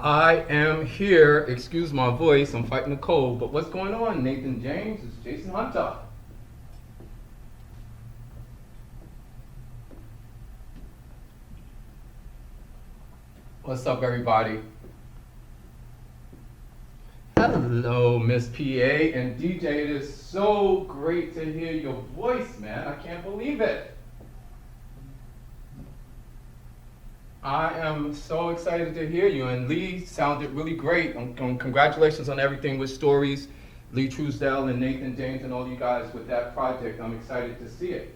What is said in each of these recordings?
I am here. Excuse my voice. I'm fighting a cold. But what's going on, Nathan James? It's Jason Hunter. What's up, everybody? Hello, Miss PA and DJ. It is so great to hear your voice, man. I can't believe it. I am so excited to hear you. And Lee sounded really great. Congratulations on everything with stories. Lee Truesdell and Nathan James and all you guys with that project. I'm excited to see it.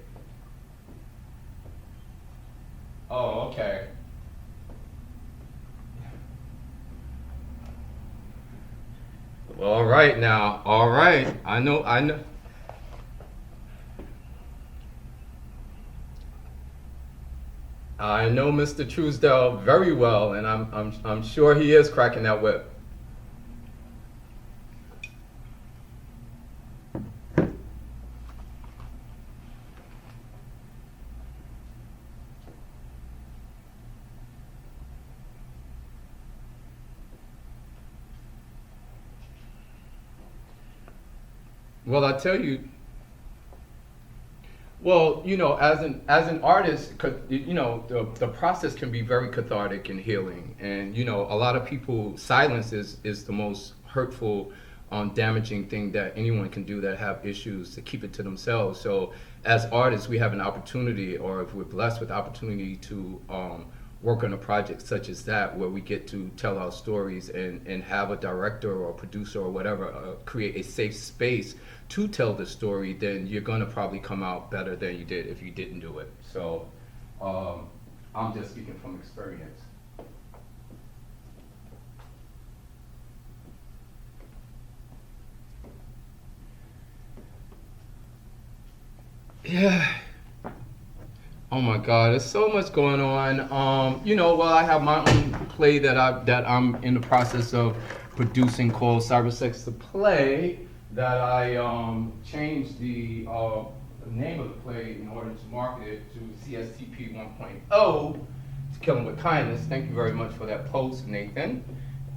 Oh, okay. All right now. All right. I know. I know Mr. Truesdell very well, and I'm sure he is cracking that whip. Well, I tell you, well, as an artist, the process can be very cathartic and healing, and a lot of people silence is the most hurtful, damaging thing that anyone can do that have issues to keep it to themselves. So, as artists, we have an opportunity, or if we're blessed with opportunity to work on a project such as that, where we get to tell our stories and have a director or a producer or whatever create a safe space to tell the story, then you're going to probably come out better than you did if you didn't do it. So I'm just speaking from experience. Yeah. Oh my God, there's so much going on. Well, I have my own play that I'm in the process of producing called Cybersex the play. That I changed the name of the play in order to market it to CSTP 1.0, to Killing with Kindness. Thank you very much for that post, Nathan.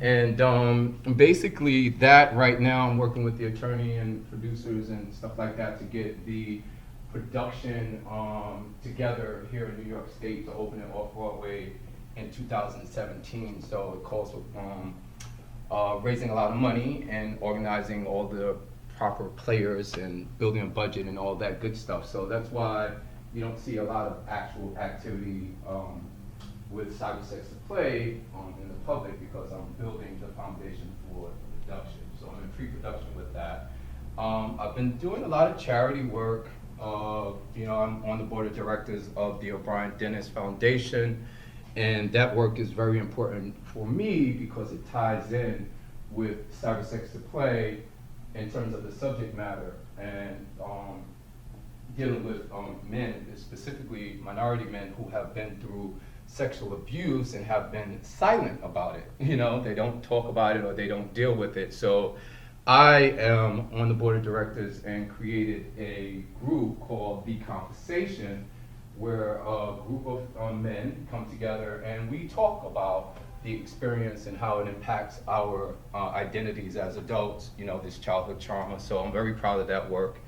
And basically, that right now, I'm working with the attorney and producers and stuff like that to get the production together here in New York State to open it off Broadway in 2017. So it calls for raising a lot of money and organizing all the proper players and building a budget and all that good stuff. So that's why you don't see a lot of actual activity with Cybersex to play in the public, because I'm building the foundation for the production. So I'm in pre-production with that. I've been doing a lot of charity work. I'm on the board of directors of the O'Brien Dennis Foundation, and that work is very important for me because it ties in with Cybersex to play in terms of the subject matter and dealing with men, specifically minority men who have been through sexual abuse and have been silent about it. They don't talk about it or they don't deal with it. So I am on the board of directors and created a group called The Conversation, where a group of men come together and we talk about the experience and how it impacts our identities as adults, this childhood trauma. So I'm very proud of that work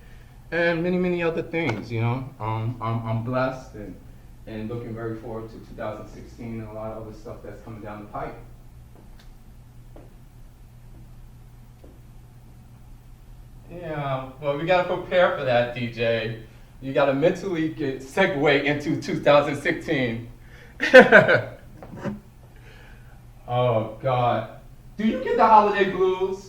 and many, many other things, I'm blessed and looking very forward to 2016 and a lot of other stuff that's coming down the pipe. Yeah, well, we gotta prepare for that, DJ. You gotta mentally get segue into 2016. Oh God, do you get the holiday blues?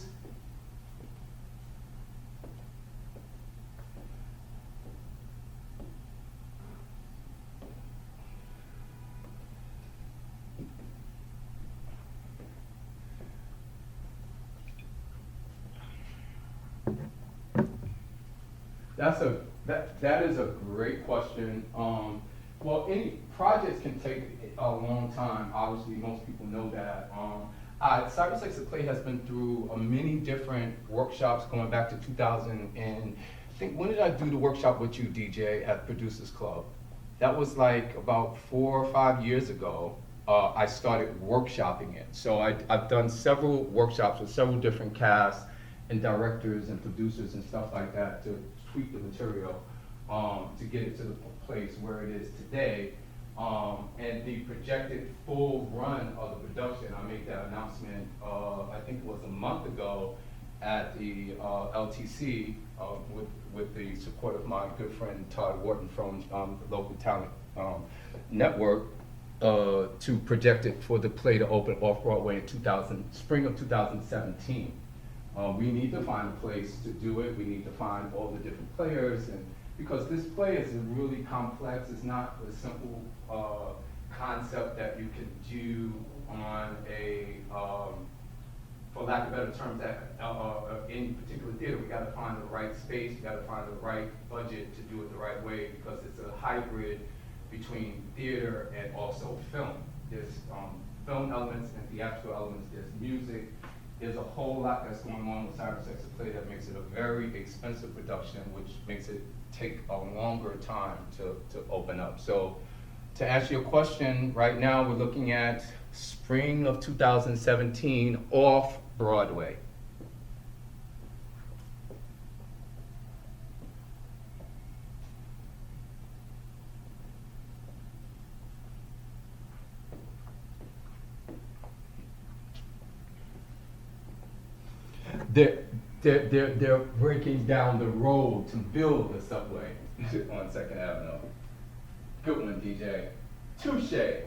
That is a great question. Any projects can take a long time. Obviously, most people know that. Cybersex the Play has been through many different workshops going back to 2000. And I think, when did I do the workshop with you, DJ, at Producers Club? That was like about 4 or 5 years ago. I started workshopping it. So I've done several workshops with several different casts and directors and producers and stuff like that to tweak the material to get it to the place where it is today. And the projected full run of the production, I made that announcement, I think it was a month ago at the LTC with the support of my good friend Todd Wharton from the local talent network to project it for the play to open off Broadway in spring of 2017. We need to find a place to do it. We need to find all the different players, and because this play is really complex, it's not a simple concept that you can do on a, for lack of better terms, any particular theater. We got to find the right space, we got to find the right budget to do it the right way, because it's a hybrid between theater and also film. There's film elements and theatrical elements, there's music. There's a whole lot that's going on with Cybersex, a play that makes it a very expensive production, which makes it take a longer time to open up. So to answer your question, right now we're looking at spring of 2017 off Broadway. They're breaking down the road to build the subway on Second Avenue. Good one, DJ. Touche.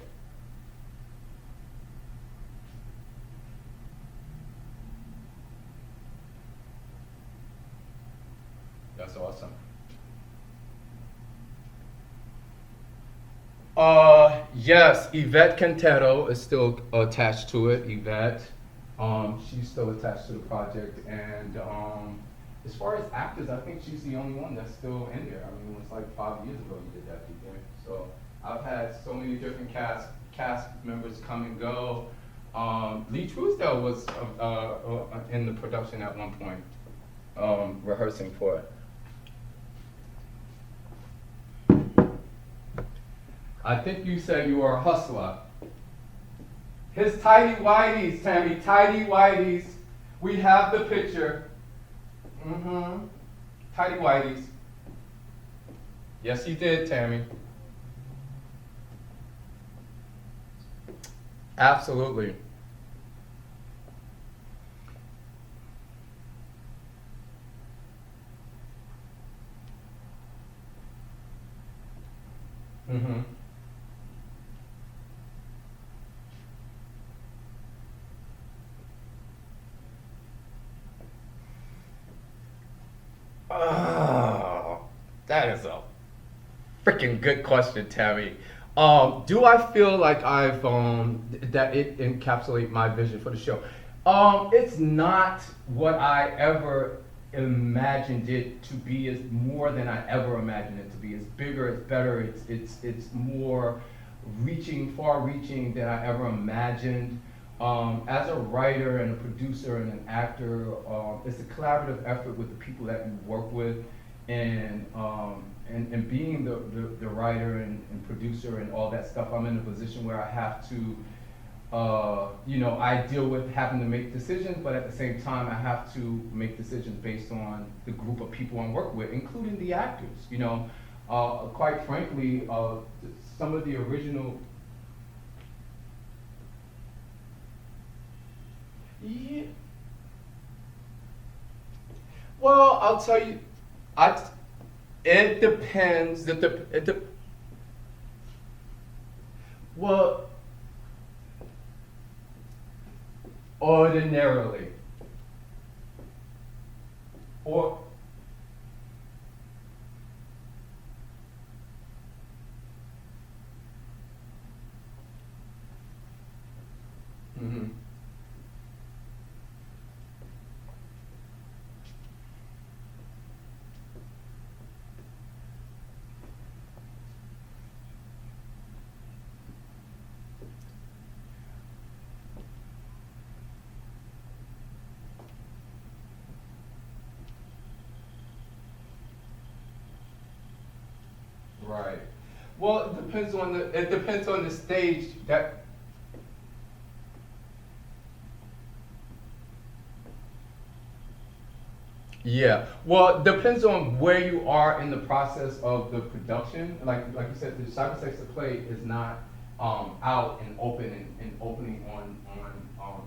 That's awesome. Yes, Yvette Quintero is still attached to it. Yvette, she's still attached to the project, and as far as actors, I think she's the only one that's still in there. I mean, it was like 5 years ago you did that, DJ. So I've had so many different cast members come and go. Lee Truesdale was in the production at one point, rehearsing for it. I think you said you were a hustler. His tidy whities, Tammy, tidy whities. We have the picture. Mm-hmm. Tidy whities. Yes, he did, Tammy. Absolutely. Mm-hmm. Oh, that is a freaking good question, Tammy. Do I feel like I've that it encapsulates my vision for the show? It's not what I ever imagined it to be. It's more than I ever imagined it to be. It's bigger. It's better. It's more reaching, far-reaching than I ever imagined. As a writer and a producer and an actor, it's a collaborative effort with the people that you work with, and being the writer and producer and all that stuff, I'm in a position where I have to, I deal with having to make decisions, but at the same time, I have to make decisions based on the group of people I'm working with, including the actors. Quite frankly, some of the original. Yeah. Well, I'll tell you, it depends. Well, ordinarily, or mhm. Right. Well, it depends on the stage that Yeah. Well, depends on where you are in the process of the production. Like you said, the Cybersex to Play is not out and open and opening on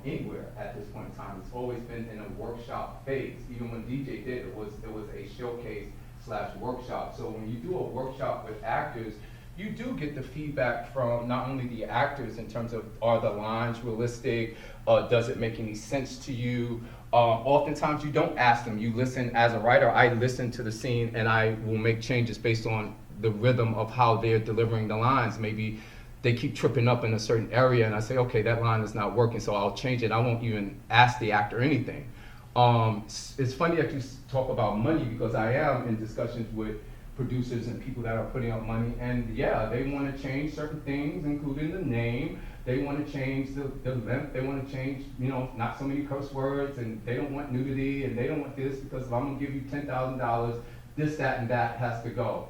anywhere at this point in time. It's always been in a workshop phase. Even when DJ did it was a showcase slash workshop. So when you do a workshop with actors, you do get the feedback from not only the actors in terms of are the lines realistic, does it make any sense to you. Oftentimes you don't ask them. You listen as a writer. I listen to the scene and I will make changes based on the rhythm of how they're delivering the lines. Maybe they keep tripping up in a certain area, and I say, okay, that line is not working, so I'll change it. I won't even ask the actor anything. It's funny that you talk about money because I am in discussions with producers and people that are putting out money, and yeah, they want to change certain things, including the name. They want to change the length. They want to change, not so many curse words, and they don't want nudity, and they don't want this because if I'm gonna give you $10,000, this, that, and that has to go.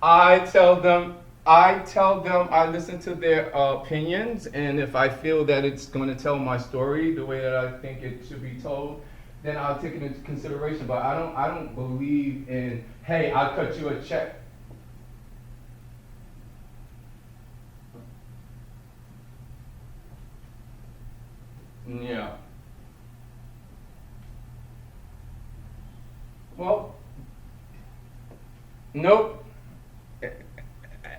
I tell them, I listen to their opinions, and if I feel that it's going to tell my story the way that I think it should be told, then I'll take it into consideration. But I don't believe in, hey, I'll cut you a check. Yeah. Well, nope.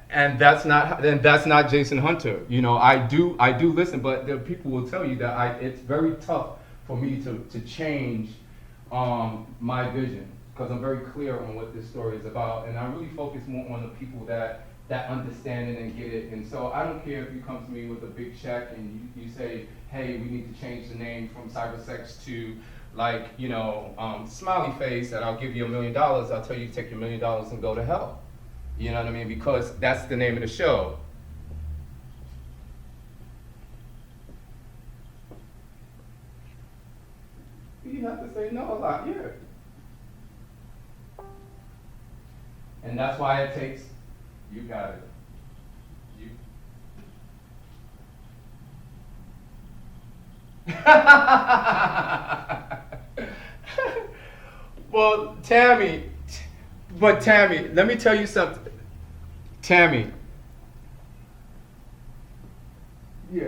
And that's not Jason Hunter. I do listen, but the people will tell you that it's very tough for me to change my vision because I'm very clear on what this story is about, and I really focus more on the people that understand it and get it. And so I don't care if you come to me with a big check and you say, hey, we need to change the name from Cybersex to Smiley Face, and I'll give you $1 million. I'll tell you to take your $1 million and go to hell. You know what I mean? Because that's the name of the show. You have to say no a lot, yeah. And that's why it takes, you got it. You. Well, Tammy, let me tell you something. Tammy, yeah.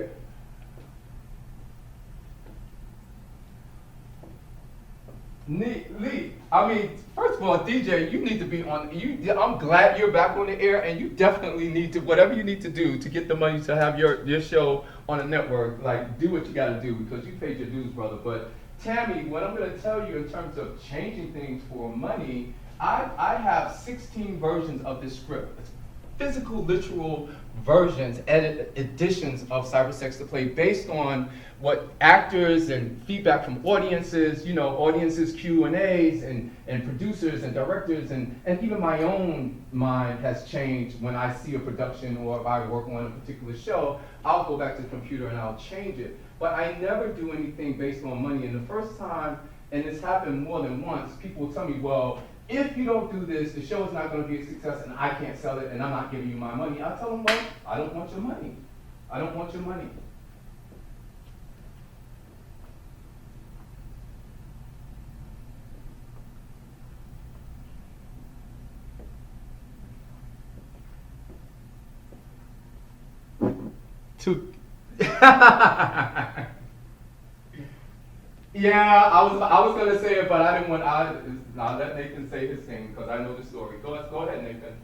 Lee, I mean, first of all, DJ, you need to be on. I'm glad you're back on the air, and you definitely need to whatever you need to do to get the money to have your show on a network. Like, do what you got to do because you paid your dues, brother. But Tammy, what I'm going to tell you in terms of changing things for money, I have 16 versions of this script. It's physical, literal versions, editions of Cybersex to Play based on what actors and feedback from audiences, audiences Q&As and producers and directors and even my own mind has changed when I see a production or if I work on a particular show, I'll go back to the computer and I'll change it. But I never do anything based on money. And the first time, and it's happened more than once, people will tell me, well, if you don't do this, the show is not going to be a success and I can't sell it and I'm not giving you my money. I tell them, well, I don't want your money. I don't want your money. To Yeah, I was gonna say it, but I didn't want. I'll let Nathan say his thing because I know the story. Go ahead, Nathan.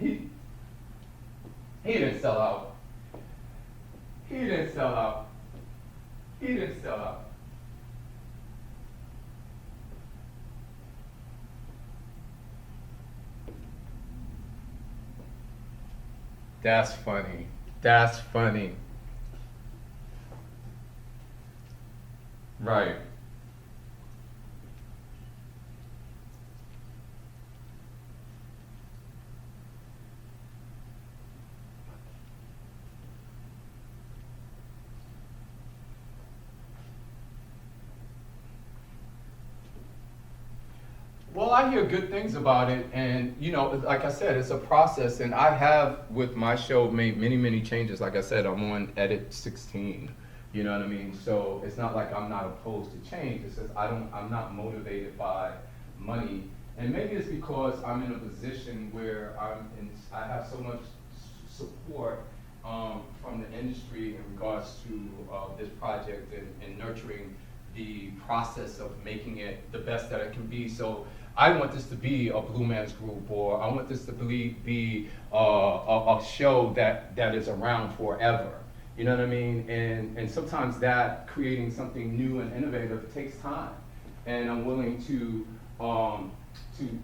he he didn't sell out. He didn't sell out. He didn't sell out. That's funny. That's funny. Right. Well, I hear good things about it, and like I said, it's a process, and I have with my show made many, many changes. Like I said, I'm on edit 16. You know what I mean? So it's not like I'm not opposed to change. It's just I'm not motivated by money, and maybe it's because I'm in a position where I have so much support from the industry in regards to this project and nurturing the process of making it the best that it can be. So I want this to be a Blue Man's Group, or I want this to be a show that is around forever. You know what I mean? And sometimes that creating something new and innovative takes time, and I'm willing to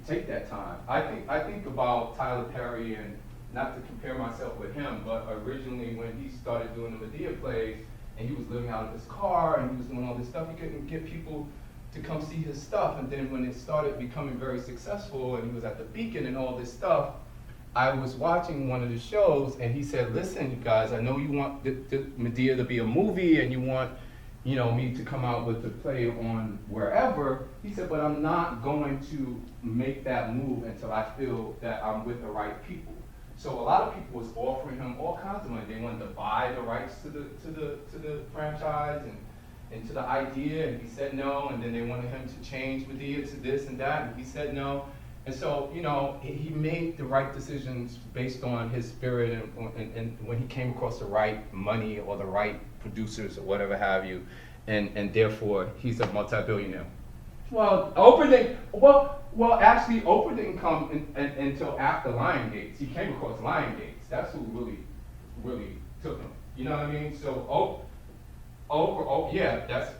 take that time. I think about Tyler Perry, and not to compare myself with him, but originally when he started doing the Medea plays, and he was living out of his car, and he was doing all this stuff, he couldn't get people to come see his stuff. And then when it started becoming very successful, and he was at the Beacon and all this stuff, I was watching one of the shows, and he said, "Listen, you guys, I know you want the Medea to be a movie, and you want, me to come out with the play on wherever." He said, "But I'm not going to make that move until I feel that I'm with the right people." So a lot of people was offering him all kinds of money. They wanted to buy the rights to the franchise and to the idea, and he said no. And then they wanted him to change Medea to this and that, and he said no. And so, he made the right decisions based on his spirit, and when he came across the right money or the right producers or whatever have you, and therefore he's a multi-billionaire. Well, actually, Oprah didn't come until after Lion Gates. He came across Lion Gates. That's who really took him. You know what I mean? So, Oprah, yeah, that's.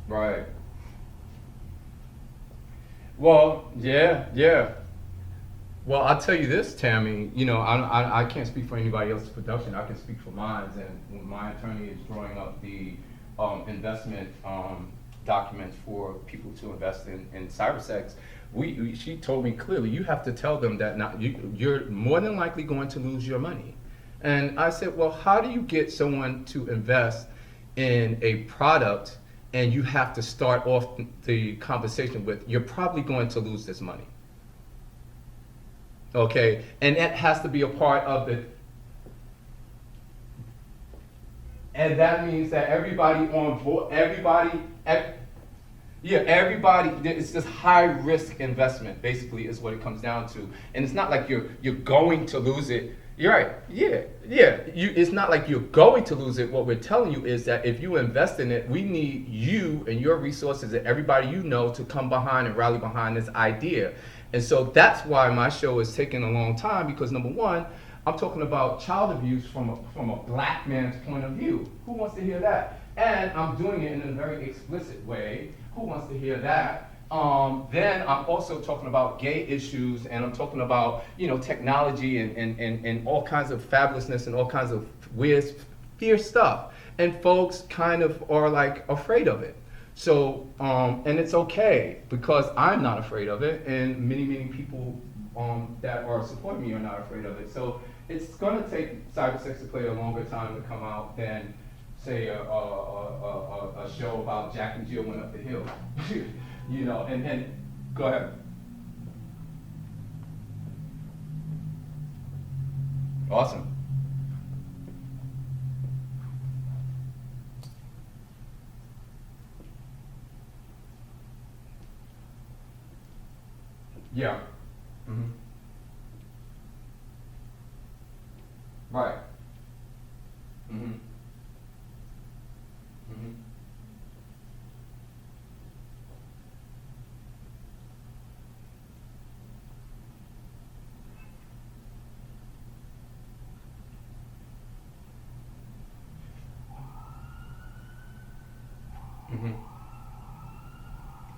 Right. Well, yeah. Well, I'll tell you this, Tammy. I can't speak for anybody else's production. I can speak for mine. And when my attorney is drawing up the investment documents for people to invest in Cybersex, she told me clearly, you have to tell them that you're more than likely going to lose your money. And I said, well, how do you get someone to invest in a product, and you have to start off the conversation with, you're probably going to lose this money? Okay, and that has to be a part of it. And that means that everybody on board, it's this high risk investment, basically, is what it comes down to. And it's not like you're going to lose it. You're right. Yeah. It's not like you're going to lose it. What we're telling you is that if you invest in it, we need you and your resources and everybody to come behind and rally behind this idea. And so that's why my show is taking a long time, because number one, I'm talking about child abuse from a black man's point of view. Who wants to hear that? And I'm doing it in a very explicit way. Who wants to hear that? Then I'm also talking about gay issues, and I'm talking about technology and all kinds of fabulousness and all kinds of weird, fierce stuff. And folks kind of are like afraid of it. So and it's okay, because I'm not afraid of it, and many people that are supporting me are not afraid of it. So it's going to take Cybersex to play a longer time to come out than, say, a show about Jack and Jill went up the hill. And then, go ahead. Awesome. Yeah. Mm-hmm. Right. Mm-hmm. Mm-hmm.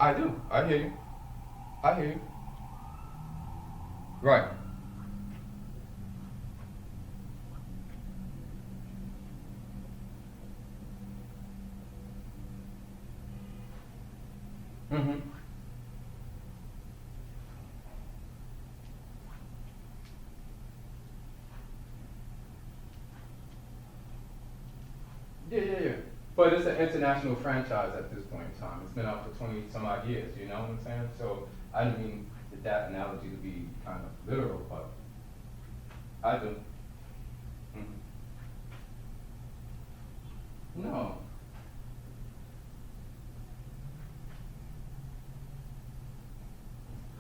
I do. I hear you. I hear you. Right. Mm-hmm. Yeah, yeah, yeah. But it's an international franchise at this point in time. It's been out for 20 some odd years, you know what I'm saying? So I didn't mean that analogy to be kind of literal, but I do. Mhm. No.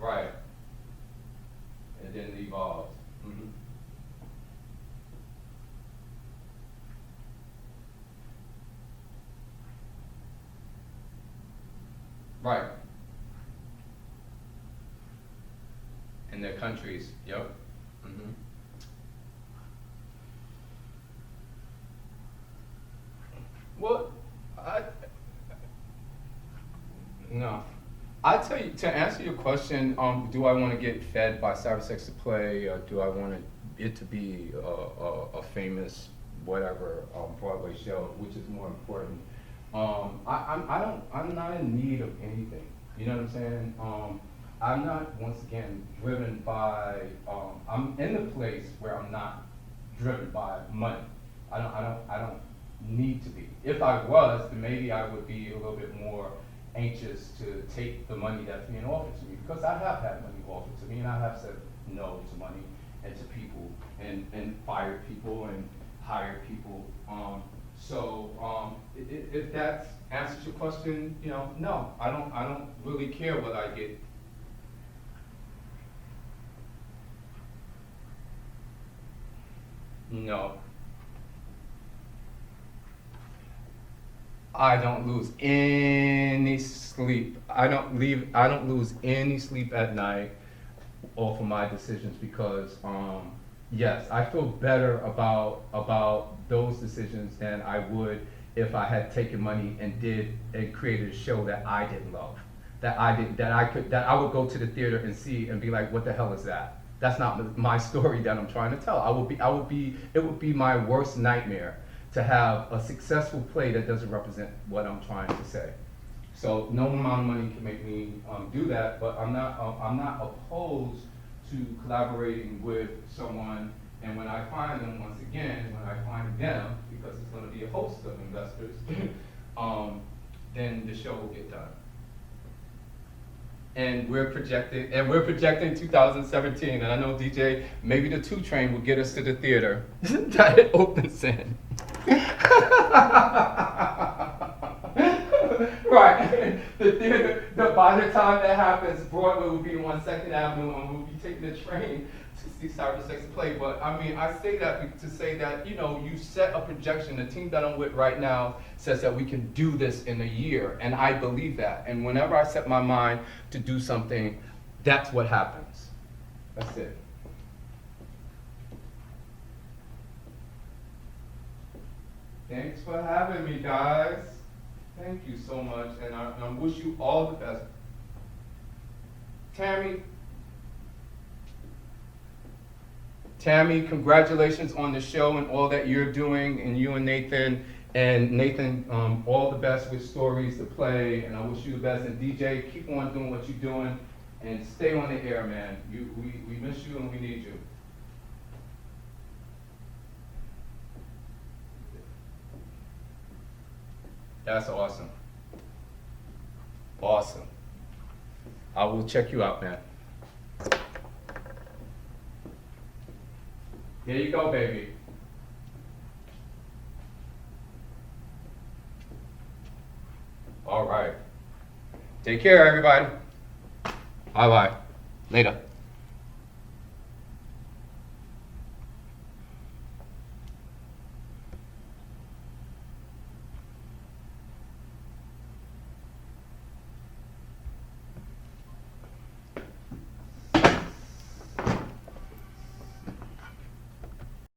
Right. It didn't evolve. Hmm. Right. In their countries. Yep. Hmm. Well, I no. I tell you to answer your question. Do I want to get fed by Cybersex to play, or do I want it to be a famous whatever Broadway show, which is more important? I don't. I'm not in need of anything. You know what I'm saying? I'm not once again driven by. I'm in the place where I'm not driven by money. I don't need to be. If I was, then maybe I would be a little bit more anxious to take the money that's being offered to me, because I have had money offered to me and I have said no to money and to people, and fired people and hired people. If that answers your question, no, I don't really care what I get. No, I don't lose any sleep. I don't lose any sleep at night off of my decisions, because yes, I feel better about those decisions than I would if I had taken money and created a show that I didn't love. That I would go to the theater and see and be like, what the hell is that? That's not my story that I'm trying to tell. It would be my worst nightmare to have a successful play that doesn't represent what I'm trying to say. So no amount of money can make me do that, but I'm not opposed to collaborating with someone. And when I find them, once again, when I find them, because it's going to be a host of investors, then the show will get done. And we're projecting 2017, and I know DJ, maybe the 2 train will get us to the theater that it opens in. Right. The theater, by the time that happens, Broadway will be on Second Avenue, and we'll be taking the train to see Cybersex play. But I mean, I say that to say that, you set a projection. The team that I'm with right now says that we can do this in a year, and I believe that. And whenever I set my mind to do something, that's what happens. That's it. Thanks for having me, guys. Thank you so much, and I wish you all the best. Tammy, Tammy, congratulations on the show and all that you're doing, and you and Nathan. And Nathan, all the best with stories to play, and I wish you the best. And DJ, keep on doing what you're doing, and stay on the air, man. We miss you and we need you. That's awesome. Awesome. I will check you out, man. Here you go, baby. All right. Take care, everybody. Bye bye. Later.